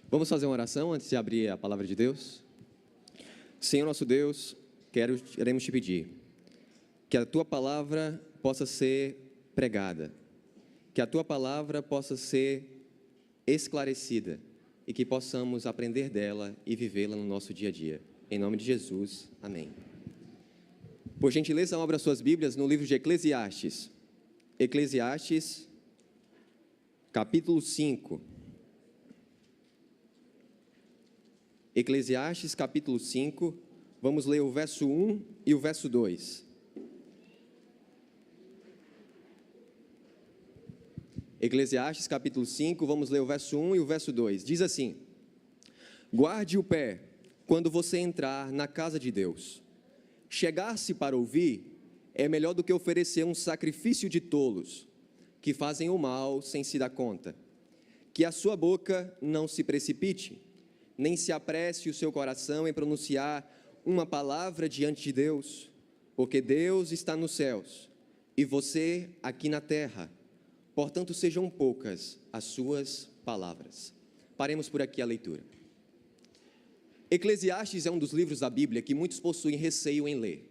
Vamos fazer uma oração antes de abrir a palavra de Deus? Senhor nosso Deus, queremos te pedir que a Tua palavra possa ser pregada, que a Tua palavra possa ser esclarecida e que possamos aprender dela e vivê-la no nosso dia a dia. Em nome de Jesus, amém. Por gentileza, abra suas Bíblias no livro de Eclesiastes. Eclesiastes, capítulo 5. Eclesiastes, capítulo 5, vamos ler o verso 1 e o verso 2. Eclesiastes, capítulo 5, vamos ler o verso 1 e o verso 2. Diz assim: guarde o pé quando você entrar na casa de Deus. Chegar-se para ouvir é melhor do que oferecer um sacrifício de tolos, que fazem o mal sem se dar conta. Que a sua boca não se precipite, nem se apresse o seu coração em pronunciar uma palavra diante de Deus, porque Deus está nos céus e você aqui na terra, portanto sejam poucas as suas palavras. Paremos por aqui a leitura. Eclesiastes é um dos livros da Bíblia que muitos possuem receio em ler.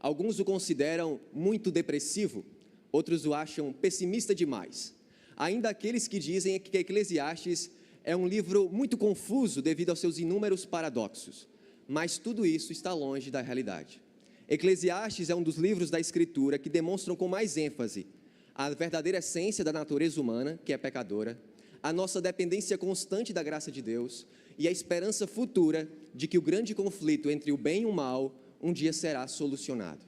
Alguns o consideram muito depressivo, outros o acham pessimista demais. Ainda aqueles que dizem que Eclesiastes é um livro muito confuso devido aos seus inúmeros paradoxos, mas tudo isso está longe da realidade. Eclesiastes é um dos livros da Escritura que demonstram com mais ênfase a verdadeira essência da natureza humana, que é pecadora, a nossa dependência constante da graça de Deus e a esperança futura de que o grande conflito entre o bem e o mal um dia será solucionado.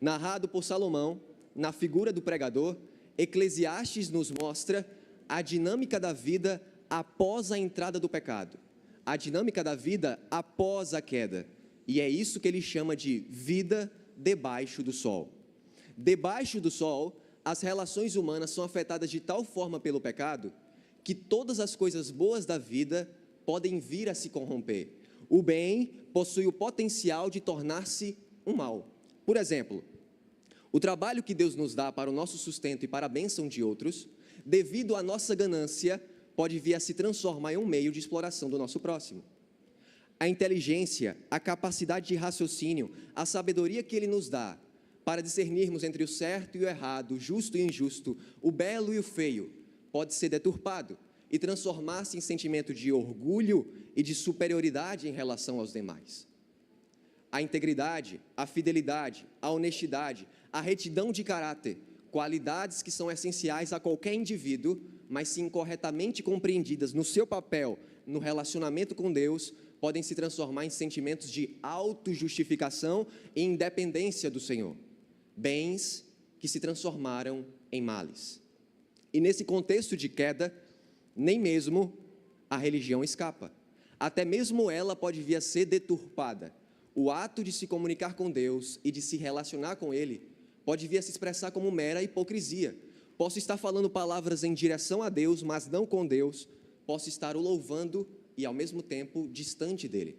Narrado por Salomão, na figura do pregador, Eclesiastes nos mostra a dinâmica da vida após a entrada do pecado, a dinâmica da vida após a queda, e é isso que ele chama de vida debaixo do sol. Debaixo do sol, as relações humanas são afetadas de tal forma pelo pecado, que todas as coisas boas da vida podem vir a se corromper. O bem possui o potencial de tornar-se um mal. Por exemplo, o trabalho que Deus nos dá para o nosso sustento e para a bênção de outros, devido à nossa ganância, pode vir a se transformar em um meio de exploração do nosso próximo. A inteligência, a capacidade de raciocínio, a sabedoria que Ele nos dá para discernirmos entre o certo e o errado, o justo e o injusto, o belo e o feio, pode ser deturpado e transformar-se em sentimento de orgulho e de superioridade em relação aos demais. A integridade, a fidelidade, a honestidade, a retidão de caráter, qualidades que são essenciais a qualquer indivíduo, mas se incorretamente compreendidas no seu papel no relacionamento com Deus, podem se transformar em sentimentos de autojustificação e independência do Senhor. Bens que se transformaram em males. E nesse contexto de queda, nem mesmo a religião escapa. Até mesmo ela pode vir a ser deturpada. O ato de se comunicar com Deus e de se relacionar com Ele pode vir a se expressar como mera hipocrisia. Posso estar falando palavras em direção a Deus, mas não com Deus. Posso estar o louvando e, ao mesmo tempo, distante dele.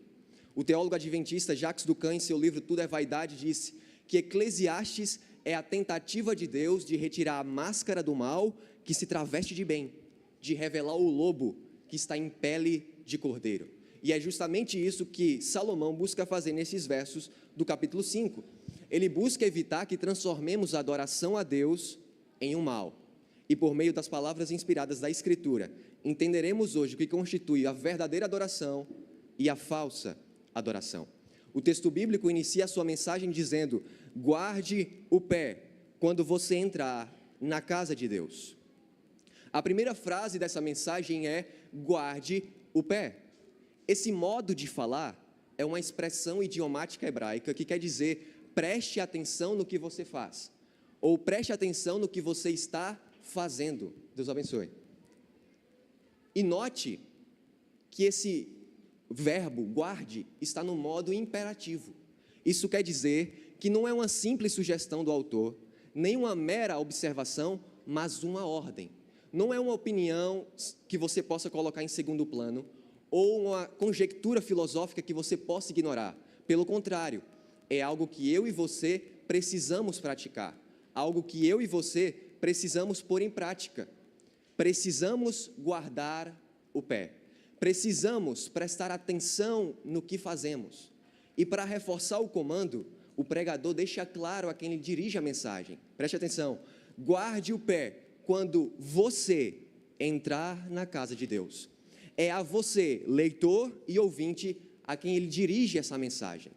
O teólogo adventista Jacques Ducan, em seu livro Tudo é Vaidade, disse que Eclesiastes é a tentativa de Deus de retirar a máscara do mal que se traveste de bem, de revelar o lobo que está em pele de cordeiro. E é justamente isso que Salomão busca fazer nesses versos do capítulo 5. Ele busca evitar que transformemos a adoração a Deus em um mal. E por meio das palavras inspiradas da Escritura, entenderemos hoje o que constitui a verdadeira adoração e a falsa adoração. O texto bíblico inicia a sua mensagem dizendo: guarde o pé quando você entrar na casa de Deus. A primeira frase dessa mensagem é: guarde o pé. Esse modo de falar é uma expressão idiomática hebraica que quer dizer: preste atenção no que você faz, ou preste atenção no que você está fazendo. Deus abençoe. E note que esse verbo, guarde, está no modo imperativo. Isso quer dizer que não é uma simples sugestão do autor, nem uma mera observação, mas uma ordem. Não é uma opinião que você possa colocar em segundo plano, ou uma conjectura filosófica que você possa ignorar. Pelo contrário, é algo que eu e você precisamos praticar, algo que eu e você precisamos pôr em prática. Precisamos guardar o pé. Precisamos prestar atenção no que fazemos. E para reforçar o comando, o pregador deixa claro a quem lhe dirige a mensagem. Preste atenção. Guarde o pé quando você entrar na casa de Deus. É a você, leitor e ouvinte, a quem ele dirige essa mensagem.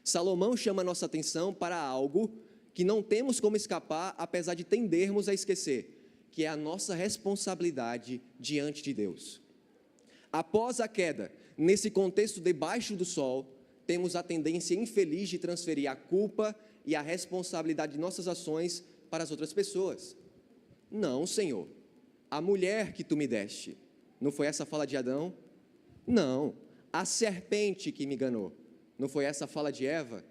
Salomão chama nossa atenção para algo que não temos como escapar, apesar de tendermos a esquecer, que é a nossa responsabilidade diante de Deus. Após a queda, nesse contexto debaixo do sol, temos a tendência infeliz de transferir a culpa e a responsabilidade de nossas ações para as outras pessoas. Não, Senhor, a mulher que tu me deste, não foi essa a fala de Adão? Não, a serpente que me enganou, não foi essa a fala de Eva?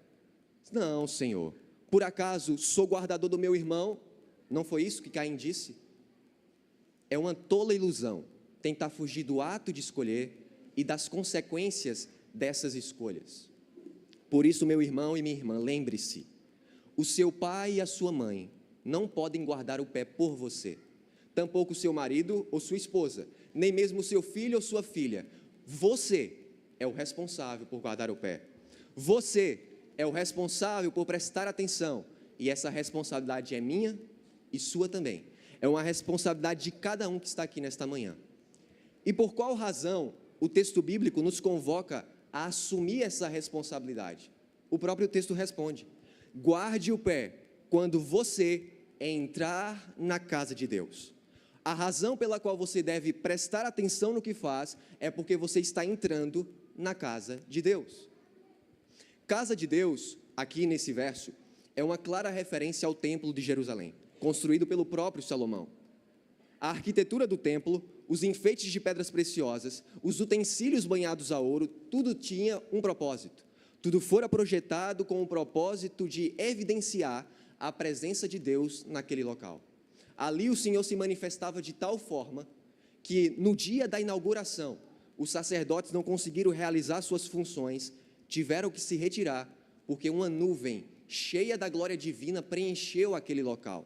Não, Senhor, por acaso sou guardador do meu irmão? Não foi isso que Caim disse? É uma tola ilusão tentar fugir do ato de escolher e das consequências dessas escolhas. Por isso, meu irmão e minha irmã, lembre-se, o seu pai e a sua mãe não podem guardar o pé por você, tampouco o seu marido ou sua esposa, nem mesmo o seu filho ou sua filha. Você é o responsável por guardar o pé. Você é o responsável por prestar atenção, e essa responsabilidade é minha e sua também. É uma responsabilidade de cada um que está aqui nesta manhã. E por qual razão o texto bíblico nos convoca a assumir essa responsabilidade? O próprio texto responde: guarde o pé quando você entrar na casa de Deus. A razão pela qual você deve prestar atenção no que faz é porque você está entrando na casa de Deus. Casa de Deus, aqui nesse verso, é uma clara referência ao templo de Jerusalém, construído pelo próprio Salomão. A arquitetura do templo, os enfeites de pedras preciosas, os utensílios banhados a ouro, tudo tinha um propósito. Tudo fora projetado com o propósito de evidenciar a presença de Deus naquele local. Ali o Senhor se manifestava de tal forma que no dia da inauguração, os sacerdotes não conseguiram realizar suas funções, tiveram que se retirar, porque uma nuvem cheia da glória divina preencheu aquele local.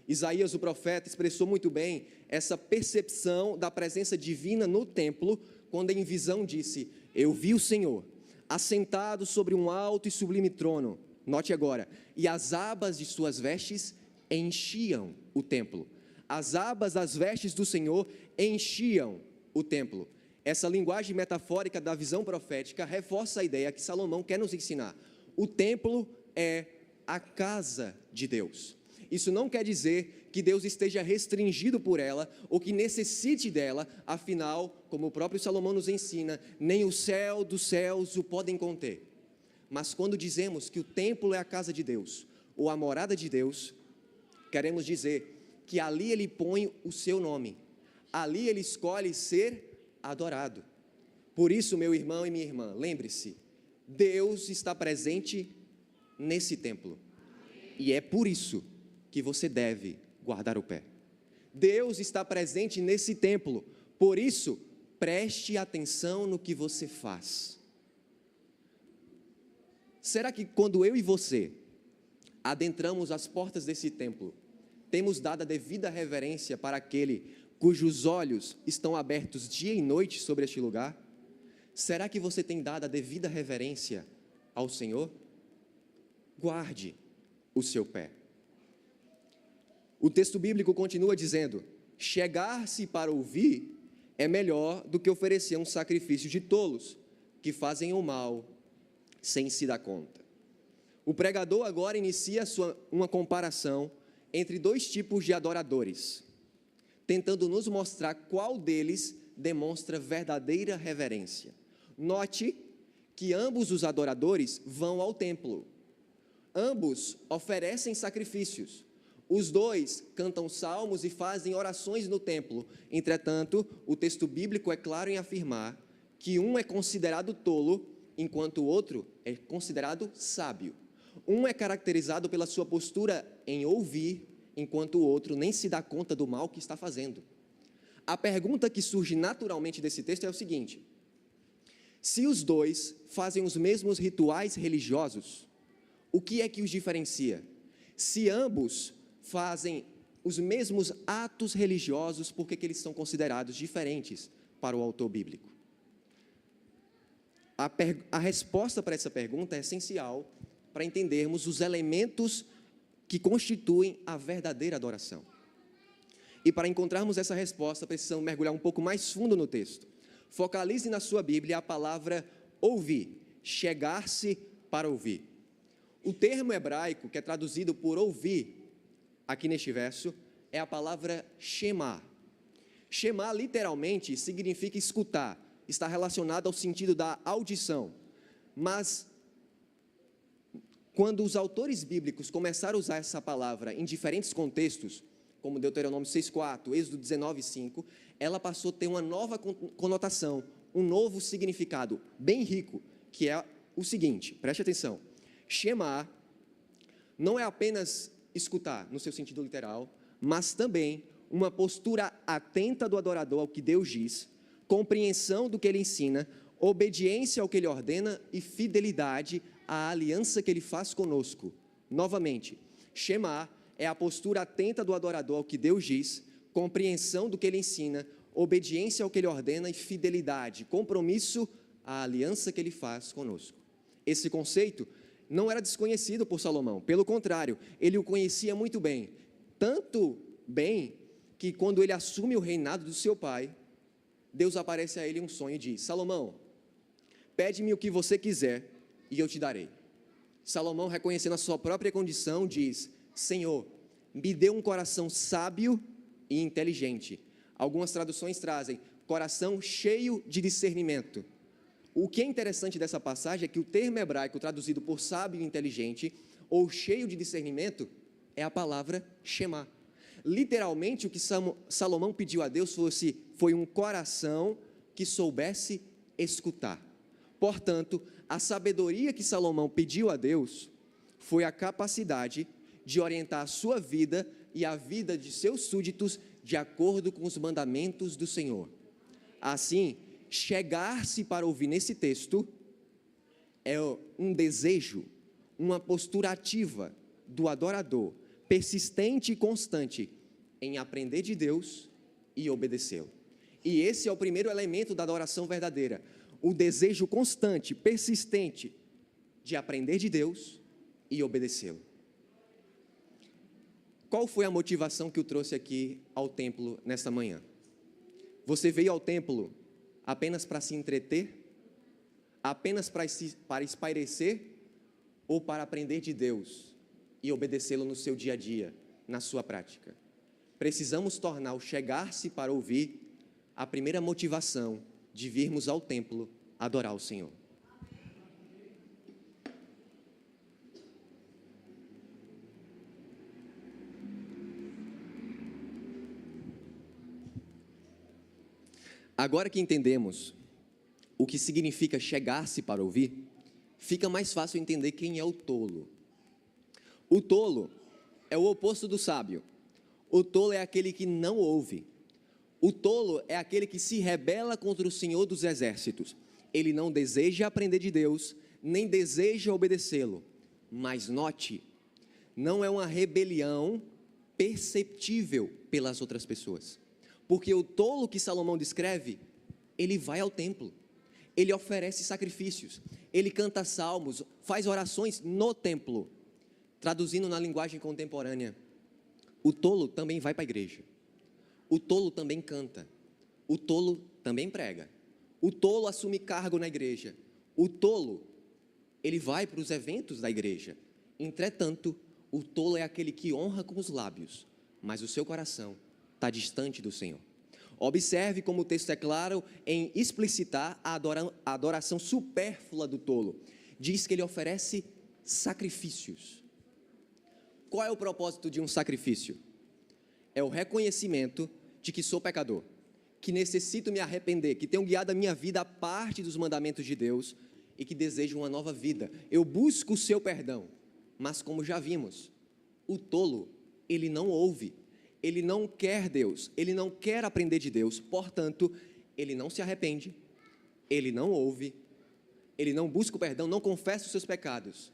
Isaías, o profeta, expressou muito bem essa percepção da presença divina no templo, quando em visão disse: eu vi o Senhor assentado sobre um alto e sublime trono. Note agora: e as abas de suas vestes enchiam o templo. As abas das vestes do Senhor enchiam o templo. Essa linguagem metafórica da visão profética reforça a ideia que Salomão quer nos ensinar. O templo é a casa de Deus. Isso não quer dizer que Deus esteja restringido por ela ou que necessite dela, afinal, como o próprio Salomão nos ensina, nem o céu dos céus o podem conter. Mas quando dizemos que o templo é a casa de Deus, ou a morada de Deus, queremos dizer que ali ele põe o seu nome, ali ele escolhe ser adorado. Por isso, meu irmão e minha irmã, lembre-se, Deus está presente nesse templo, e é por isso que você deve guardar o pé. Deus está presente nesse templo, por isso, preste atenção no que você faz. Será que quando eu e você adentramos as portas desse templo, temos dado a devida reverência para aquele cujos olhos estão abertos dia e noite sobre este lugar? Será que você tem dado a devida reverência ao Senhor? Guarde o seu pé. O texto bíblico continua dizendo: chegar-se para ouvir é melhor do que oferecer um sacrifício de tolos, que fazem o mal sem se dar conta. O pregador agora inicia uma comparação entre dois tipos de adoradores, tentando nos mostrar qual deles demonstra verdadeira reverência. Note que ambos os adoradores vão ao templo, ambos oferecem sacrifícios, os dois cantam salmos e fazem orações no templo. Entretanto, o texto bíblico é claro em afirmar que um é considerado tolo, enquanto o outro é considerado sábio. Um é caracterizado pela sua postura em ouvir, enquanto o outro nem se dá conta do mal que está fazendo. A pergunta que surge naturalmente desse texto é o seguinte: se os dois fazem os mesmos rituais religiosos, o que é que os diferencia? Se ambos fazem os mesmos atos religiosos, por que eles são considerados diferentes para o autor bíblico? a resposta para essa pergunta é essencial para entendermos os elementos que constituem a verdadeira adoração. E para encontrarmos essa resposta, precisamos mergulhar um pouco mais fundo no texto. Focalize na sua Bíblia a palavra ouvir, chegar-se para ouvir. O termo hebraico que é traduzido por ouvir, aqui neste verso, é a palavra shema. Shema, literalmente, significa escutar, está relacionado ao sentido da audição. Mas, quando os autores bíblicos começaram a usar essa palavra em diferentes contextos, como Deuteronômio 6,4, Êxodo 19,5, ela passou a ter uma nova conotação, um novo significado, bem rico, que é o seguinte, preste atenção, Shema não é apenas escutar, no seu sentido literal, mas também uma postura atenta do adorador ao que Deus diz, compreensão do que Ele ensina, obediência ao que Ele ordena e fidelidade à aliança que Ele faz conosco. Novamente, Shema é a postura atenta do adorador ao que Deus diz, compreensão do que Ele ensina, obediência ao que Ele ordena e fidelidade, compromisso à aliança que Ele faz conosco. Esse conceito não era desconhecido por Salomão, pelo contrário, ele o conhecia muito bem, tanto bem que quando ele assume o reinado do seu pai, Deus aparece a ele em um sonho e diz: Salomão, pede-me o que você quiser e eu te darei. Salomão, reconhecendo a sua própria condição, diz: Senhor, me dê um coração sábio e inteligente. Algumas traduções trazem coração cheio de discernimento. O que é interessante dessa passagem é que o termo hebraico traduzido por sábio e inteligente, ou cheio de discernimento, é a palavra Shema. Literalmente, o que Salomão pediu a Deus foi um coração que soubesse escutar. Portanto, a sabedoria que Salomão pediu a Deus foi a capacidade de orientar a sua vida e a vida de seus súditos de acordo com os mandamentos do Senhor. Assim, chegar-se para ouvir nesse texto é um desejo, uma postura ativa do adorador, persistente e constante em aprender de Deus e obedecê-lo. E esse é o primeiro elemento da adoração verdadeira, o desejo constante, persistente de aprender de Deus e obedecê-lo. Qual foi a motivação que o trouxe aqui ao templo nesta manhã? Você veio ao templo apenas para se entreter? Apenas para espairecer? Ou para aprender de Deus e obedecê-lo no seu dia a dia, na sua prática? Precisamos tornar o chegar-se para ouvir a primeira motivação de virmos ao templo adorar o Senhor. Agora que entendemos o que significa chegar-se para ouvir, fica mais fácil entender quem é o tolo. O tolo é o oposto do sábio. O tolo é aquele que não ouve. O tolo é aquele que se rebela contra o Senhor dos Exércitos. Ele não deseja aprender de Deus, nem deseja obedecê-lo. Mas note, não é uma rebelião perceptível pelas outras pessoas. Porque o tolo que Salomão descreve, ele vai ao templo, ele oferece sacrifícios, ele canta salmos, faz orações no templo. Traduzindo na linguagem contemporânea, o tolo também vai para a igreja, o tolo também canta, o tolo também prega, o tolo assume cargo na igreja, o tolo, ele vai para os eventos da igreja. Entretanto, o tolo é aquele que honra com os lábios, mas o seu coração está distante do Senhor. Observe como o texto é claro em explicitar a adoração supérflua do tolo. Diz que ele oferece sacrifícios. Qual é o propósito de um sacrifício? É o reconhecimento de que sou pecador, que necessito me arrepender, que tenho guiado a minha vida à parte dos mandamentos de Deus e que desejo uma nova vida. Eu busco o seu perdão, mas como já vimos, o tolo, ele não ouve. Ele não quer Deus, ele não quer aprender de Deus, portanto, ele não se arrepende, ele não ouve, ele não busca o perdão, não confessa os seus pecados.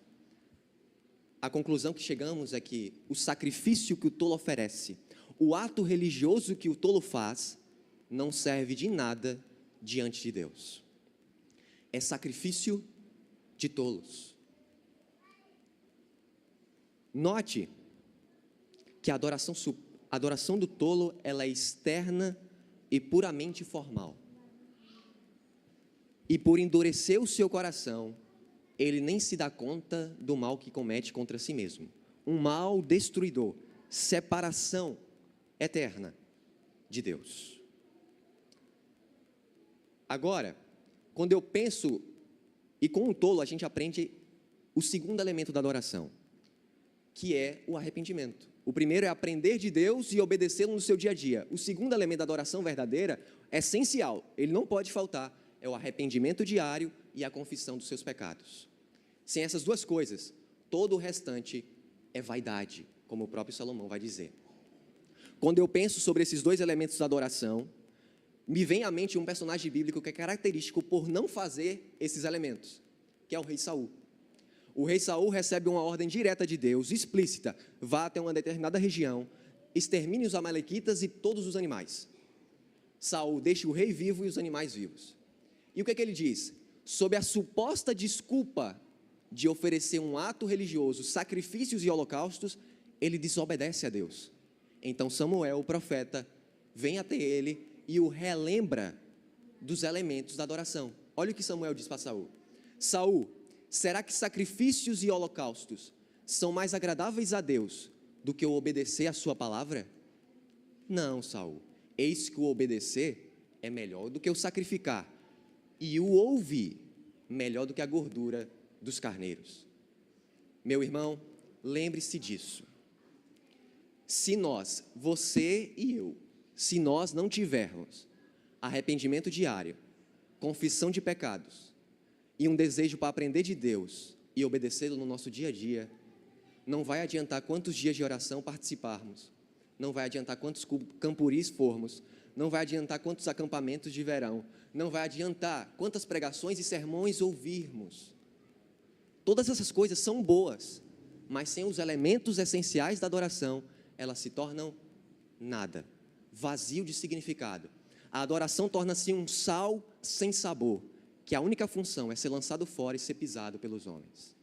A conclusão que chegamos é que o sacrifício que o tolo oferece, o ato religioso que o tolo faz, não serve de nada diante de Deus. é sacrifício de tolos. Note que a adoração do tolo, ela é externa e puramente formal. E por endurecer o seu coração, ele nem se dá conta do mal que comete contra si mesmo. Um mal destruidor, separação eterna de Deus. Agora, quando eu penso, e com o tolo a gente aprende o segundo elemento da adoração, que é o arrependimento. O primeiro é aprender de Deus e obedecê-lo no seu dia a dia. O segundo elemento da adoração verdadeira, essencial, ele não pode faltar, é o arrependimento diário e a confissão dos seus pecados. Sem essas duas coisas, todo o restante é vaidade, como o próprio Salomão vai dizer. Quando eu penso sobre esses dois elementos da adoração, me vem à mente um personagem bíblico que é característico por não fazer esses elementos, que é o rei Saul. O rei Saul recebe uma ordem direta de Deus, explícita: vá até uma determinada região, extermine os amalequitas e todos os animais. Saul deixa o rei vivo e os animais vivos. E o que é que ele diz? Sob a suposta desculpa de oferecer um ato religioso, sacrifícios e holocaustos, ele desobedece a Deus. Então Samuel, o profeta, vem até ele e o relembra dos elementos da adoração. Olha o que Samuel diz para Saul: Saul, será que sacrifícios e holocaustos são mais agradáveis a Deus do que o obedecer a sua palavra? Não, Saul, eis que o obedecer é melhor do que o sacrificar, e o ouvir melhor do que a gordura dos carneiros. Meu irmão, lembre-se disso. Se nós, você e eu, se nós não tivermos arrependimento diário, confissão de pecados e um desejo para aprender de Deus e obedecê-lo no nosso dia a dia, não vai adiantar quantos dias de oração participarmos, não vai adiantar quantos campuris formos, não vai adiantar quantos acampamentos de verão, não vai adiantar quantas pregações e sermões ouvirmos. Todas essas coisas são boas, mas sem os elementos essenciais da adoração, elas se tornam nada, vazio de significado. A adoração torna-se um sal sem sabor, que a única função é ser lançado fora e ser pisado pelos homens.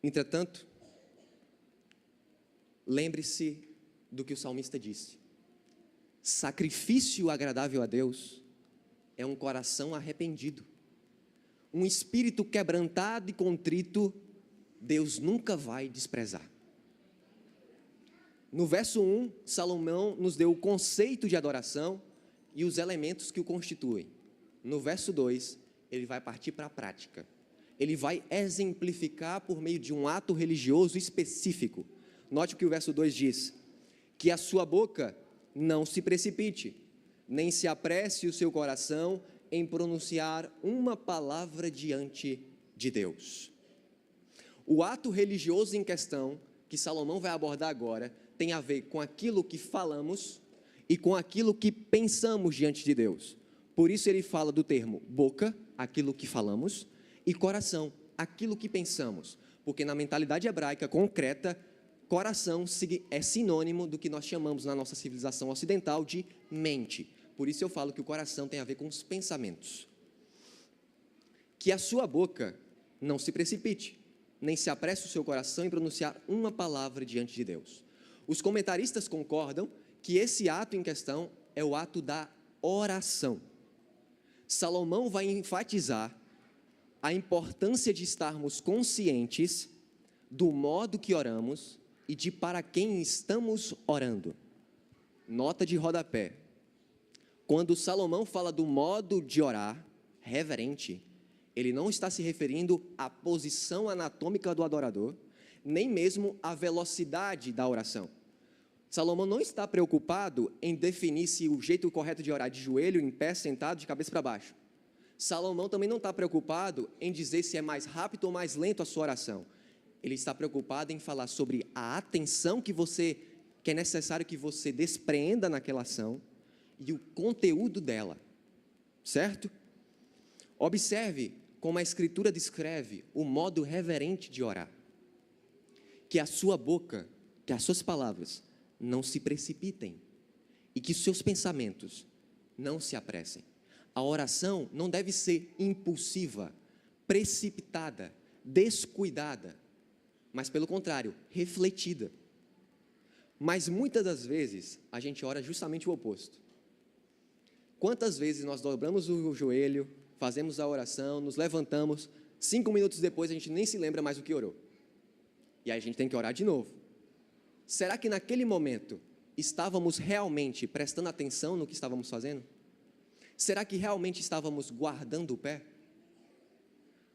Entretanto, lembre-se do que o salmista disse: sacrifício agradável a Deus é um coração arrependido, um espírito quebrantado e contrito, Deus nunca vai desprezar. No verso 1, Salomão nos deu o conceito de adoração e os elementos que o constituem. No verso 2, ele vai partir para a prática. Ele vai exemplificar por meio de um ato religioso específico. Note o que o verso 2 diz: que a sua boca não se precipite, nem se apresse o seu coração em pronunciar uma palavra diante de Deus. O ato religioso em questão, que Salomão vai abordar agora, tem a ver com aquilo que falamos e com aquilo que pensamos diante de Deus. Por isso ele fala do termo boca, aquilo que falamos, e coração, aquilo que pensamos. Porque na mentalidade hebraica concreta, coração é sinônimo do que nós chamamos na nossa civilização ocidental de mente. Por isso eu falo que o coração tem a ver com os pensamentos. Que a sua boca não se precipite, nem se apresse o seu coração em pronunciar uma palavra diante de Deus. Os comentaristas concordam que esse ato em questão é o ato da oração. Salomão vai enfatizar a importância de estarmos conscientes do modo que oramos e de para quem estamos orando. Nota de rodapé: quando Salomão fala do modo de orar reverente, ele não está se referindo à posição anatômica do adorador, nem mesmo à velocidade da oração. Salomão não está preocupado em definir se o jeito correto de orar de joelho, em pé, sentado, de cabeça para baixo. Salomão também não está preocupado em dizer se é mais rápido ou mais lento a sua oração. Ele está preocupado em falar sobre a atenção que é necessário que você despreenda naquela ação e o conteúdo dela, certo? Observe como a Escritura descreve o modo reverente de orar. Que a sua boca, que as suas palavras não se precipitem e que os seus pensamentos não se apressem. A oração não deve ser impulsiva, precipitada, descuidada, mas pelo contrário, refletida. Mas muitas das vezes a gente ora justamente o oposto. Quantas vezes nós dobramos o joelho, fazemos a oração, nos levantamos, 5 minutos depois a gente nem se lembra mais o que orou. E aí a gente tem que orar de novo. Será que naquele momento estávamos realmente prestando atenção no que estávamos fazendo? Será que realmente estávamos guardando o pé?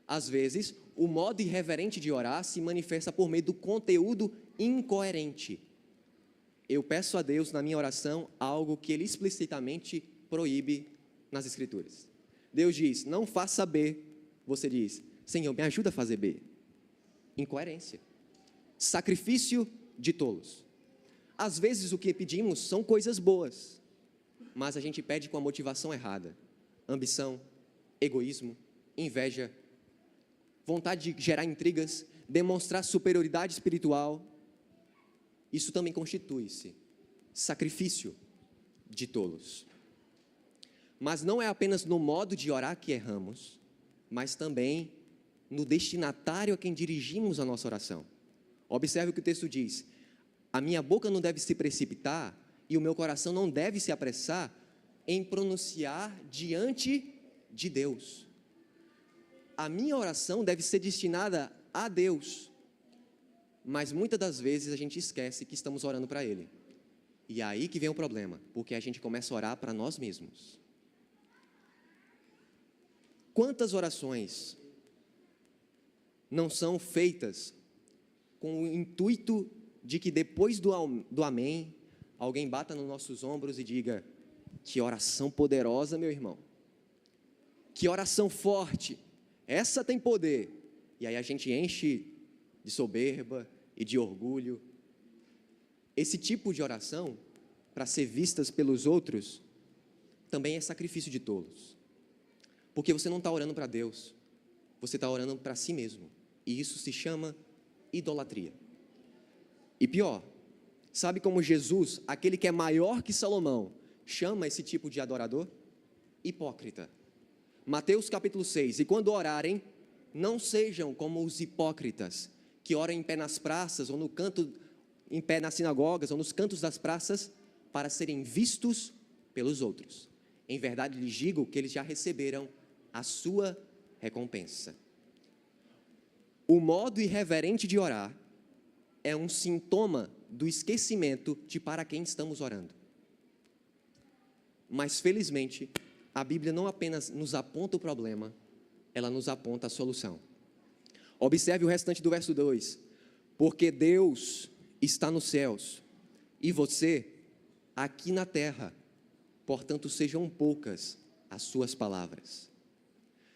Às vezes, o modo irreverente de orar se manifesta por meio do conteúdo incoerente. Eu peço a Deus na minha oração algo que Ele explicitamente proíbe nas Escrituras. Deus diz, não faça B. Você diz, Senhor, me ajuda a fazer B. Incoerência. Sacrifício de tolos. Às vezes o que pedimos são coisas boas, mas a gente pede com a motivação errada. Ambição, egoísmo, inveja, vontade de gerar intrigas, demonstrar superioridade espiritual. Isso também constitui-se sacrifício de tolos. Mas não é apenas no modo de orar que erramos, mas também no destinatário a quem dirigimos a nossa oração. Observe o que o texto diz: a minha boca não deve se precipitar e o meu coração não deve se apressar em pronunciar diante de Deus. A minha oração deve ser destinada a Deus, mas muitas das vezes a gente esquece que estamos orando para Ele. E é aí que vem o problema, porque a gente começa a orar para nós mesmos. Quantas orações não são feitas com o intuito de que depois do amém, alguém bata nos nossos ombros e diga, que oração poderosa, meu irmão, que oração forte, essa tem poder, e aí a gente enche de soberba e de orgulho. Esse tipo de oração, para ser vistas pelos outros, também é sacrifício de tolos, porque você não está orando para Deus, você está orando para si mesmo, e isso se chama idolatria. E pior, sabe como Jesus, aquele que é maior que Salomão, chama esse tipo de adorador? Hipócrita. Mateus capítulo 6, e quando orarem, não sejam como os hipócritas, que oram em pé nas praças, ou no canto, em pé nas sinagogas, ou nos cantos das praças, para serem vistos pelos outros. Em verdade lhes digo que eles já receberam a sua recompensa. O modo irreverente de orar é um sintoma do esquecimento de para quem estamos orando. Mas felizmente, a Bíblia não apenas nos aponta o problema, ela nos aponta a solução. Observe o restante do verso 2. Porque Deus está nos céus e você aqui na terra, portanto sejam poucas as suas palavras.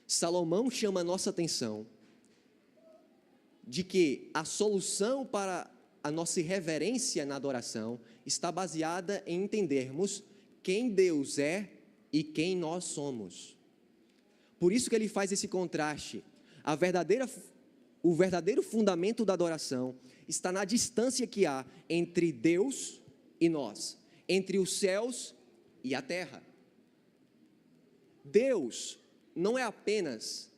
Salomão chama a nossa atenção de que a solução para a nossa irreverência na adoração está baseada em entendermos quem Deus é e quem nós somos. Por isso que ele faz esse contraste. O verdadeiro fundamento da adoração está na distância que há entre Deus e nós, entre os céus e a terra. Deus não é apenas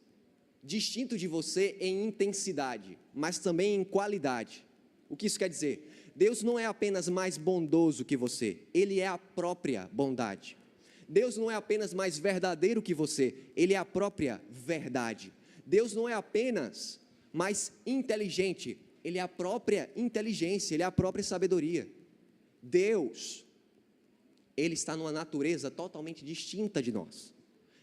distinto de você em intensidade, mas também em qualidade. O que isso quer dizer? Deus não é apenas mais bondoso que você, Ele é a própria bondade. Deus não é apenas mais verdadeiro que você, Ele é a própria verdade. Deus não é apenas mais inteligente, Ele é a própria inteligência, Ele é a própria sabedoria. Deus, Ele está numa natureza totalmente distinta de nós.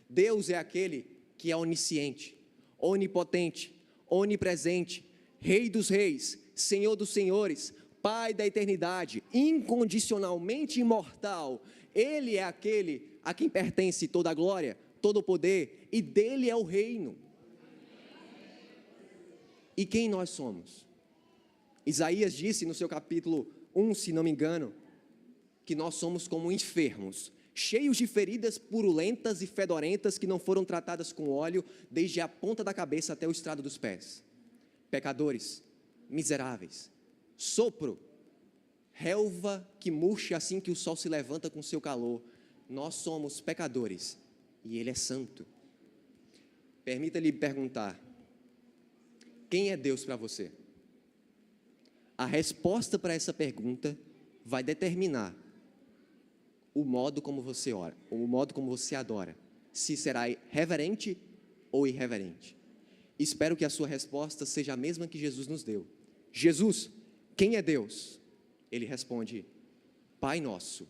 Deus é aquele que é onisciente, onipotente, onipresente, Rei dos reis, Senhor dos senhores, Pai da eternidade, incondicionalmente imortal. Ele é aquele a quem pertence toda a glória, todo o poder, e dele é o reino. E quem nós somos? Isaías disse no seu capítulo 1, se não me engano, que nós somos como enfermos, cheios de feridas purulentas e fedorentas que não foram tratadas com óleo, desde a ponta da cabeça até o estrado dos pés. Pecadores, miseráveis, sopro, relva que murcha assim que o sol se levanta com seu calor, nós somos pecadores e Ele é santo. Permita-lhe perguntar: quem é Deus para você? A resposta para essa pergunta vai determinar o modo como você ora, o modo como você adora, se será reverente ou irreverente. Espero que a sua resposta seja a mesma que Jesus nos deu. Jesus, quem é Deus? Ele responde: Pai nosso,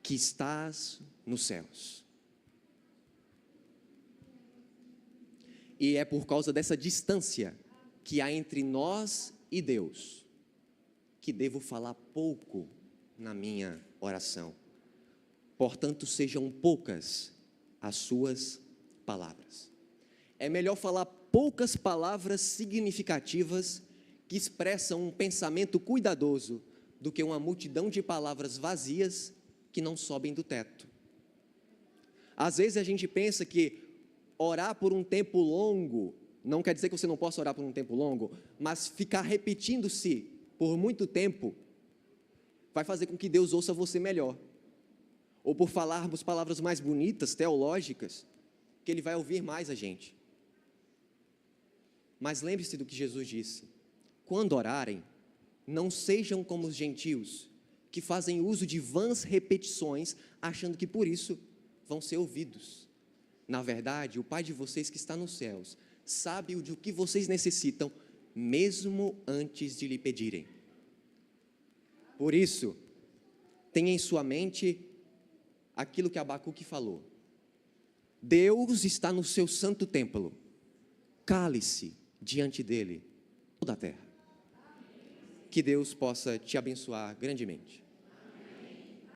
que estás nos céus. E é por causa dessa distância que há entre nós e Deus que devo falar pouco na minha oração. Portanto, sejam poucas as suas palavras. É melhor falar poucas palavras significativas que expressam um pensamento cuidadoso do que uma multidão de palavras vazias que não sobem do teto. Às vezes a gente pensa que orar por um tempo longo, não quer dizer que você não possa orar por um tempo longo, mas ficar repetindo-se por muito tempo vai fazer com que Deus ouça você melhor. Ou por falarmos palavras mais bonitas, teológicas, que Ele vai ouvir mais a gente. Mas lembre-se do que Jesus disse: quando orarem, não sejam como os gentios, que fazem uso de vãs repetições, achando que por isso vão ser ouvidos. Na verdade, o Pai de vocês que está nos céus sabe o que vocês necessitam, mesmo antes de lhe pedirem. Por isso, tenha em sua mente aquilo que Abacuque falou: Deus está no seu santo templo, cale-se diante dele toda a terra. Que Deus possa te abençoar grandemente.